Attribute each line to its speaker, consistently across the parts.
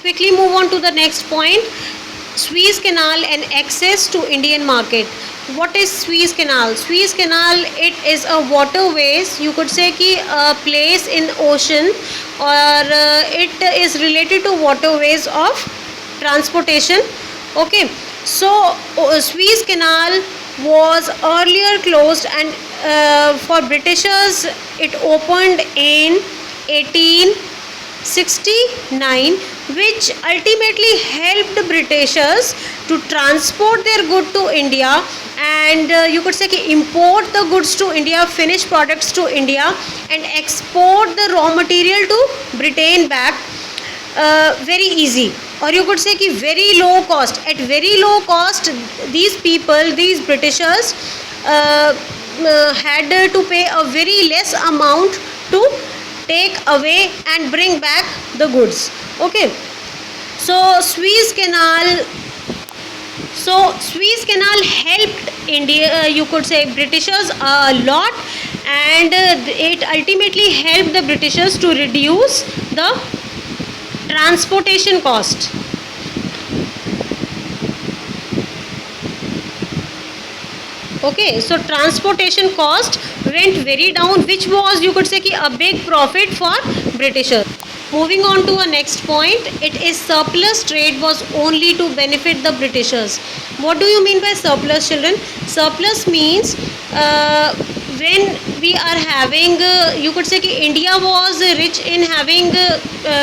Speaker 1: quickly move on to the next point. Suez Canal and access to Indian market. What is Suez Canal? Suez Canal, it is a waterways, you could say कि a place in ocean, or it is related to waterways of transportation. Okay, so Suez Canal was earlier closed, and for Britishers it opened in 1869, which ultimately helped Britishers to transport their good to India, and you could say कि import the goods to India, finished products to India, and export the raw material to Britain back very easy, or you could say कि very low cost. At very low cost, these people, these Britishers had to pay a very less amount to take away and bring back the goods. Okay, so Suez Canal helped India, you could say Britishers a lot, and it ultimately helped the Britishers to reduce the transportation cost. Okay, so transportation cost went very down, which was, you could say कि a big profit for Britishers. Moving on to our next point, it is surplus trade was only to benefit the Britishers. What do you mean by surplus, children? Surplus means when we are having, you could say कि India was rich in having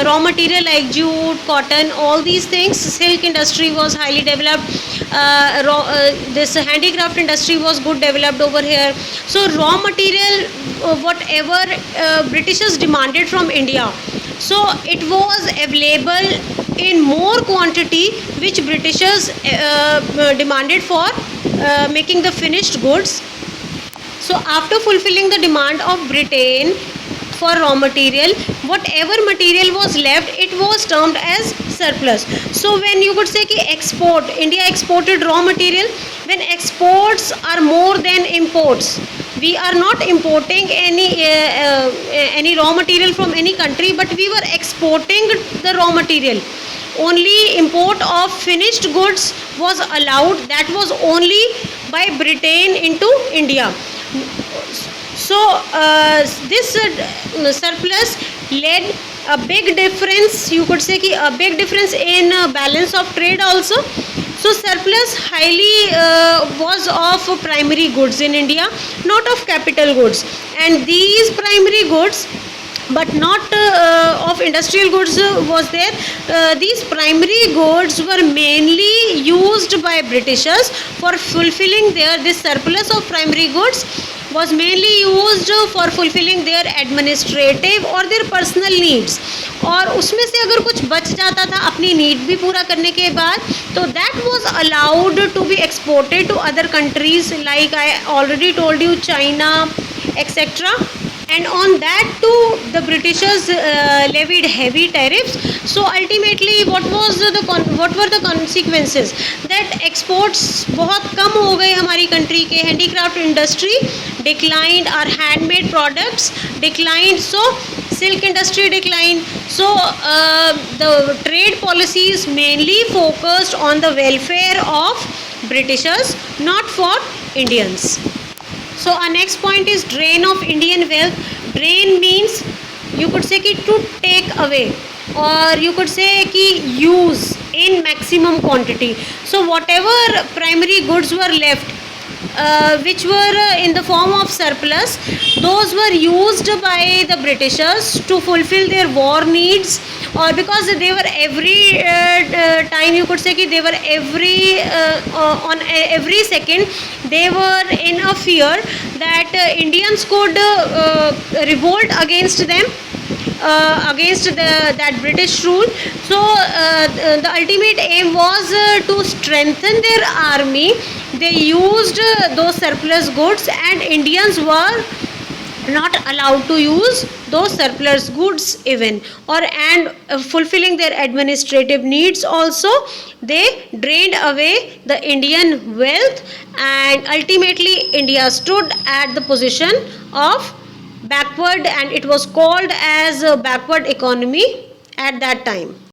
Speaker 1: raw material like jute, cotton, all these things. Silk industry was highly developed. This handicraft industry was good developed over here. So raw material, whatever Britishers demanded from India, so it was available in more quantity, which Britishers demanded for making the finished goods. So after fulfilling the demand of Britain for raw material, whatever material was left, it was termed as surplus. So when you could say कि export, India exported raw material, when exports are more than imports, we are not importing any raw material from any country, but we were exporting the raw material. Only import of finished goods was allowed, that was only by Britain into India. So this surplus led a big difference, you could say कि a big difference in balance of trade also. So surplus highly was of primary goods in India, not of capital goods, and these primary goods, but not of industrial goods was there. These primary goods were mainly used by Britishers for fulfilling this surplus of primary goods was mainly used for fulfilling their administrative or their personal needs, और उसमें से अगर कुछ बच जाता था अपनी need भी पूरा करने के बाद, तो that was allowed to be exported to other countries like I already told you, China, etc. And on that too the Britishers levied heavy tariffs. So ultimately what were the consequences? That exports बहुत कम हो गए हमारी country के, handicraft industry declined, our handmade products declined, so silk industry declined. So the trade policies mainly focused on the welfare of Britishers, not for Indians. So our next point is drain of Indian wealth. Drain means, you could say कि to take away, or you could say कि use in maximum quantity. So whatever primary goods were left, which were in the form of surplus, those were used by the Britishers to fulfill their war needs, or because they were every time, you could say कि they were on every second they were in a fear that Indians could revolt against them, against that British rule. So the ultimate aim was to strengthen their army. They used those surplus goods, and Indians were not allowed to use those surplus goods even, and fulfilling their administrative needs also. They drained away the Indian wealth, and ultimately India stood at the position of backward, and it was called as a backward economy at that time.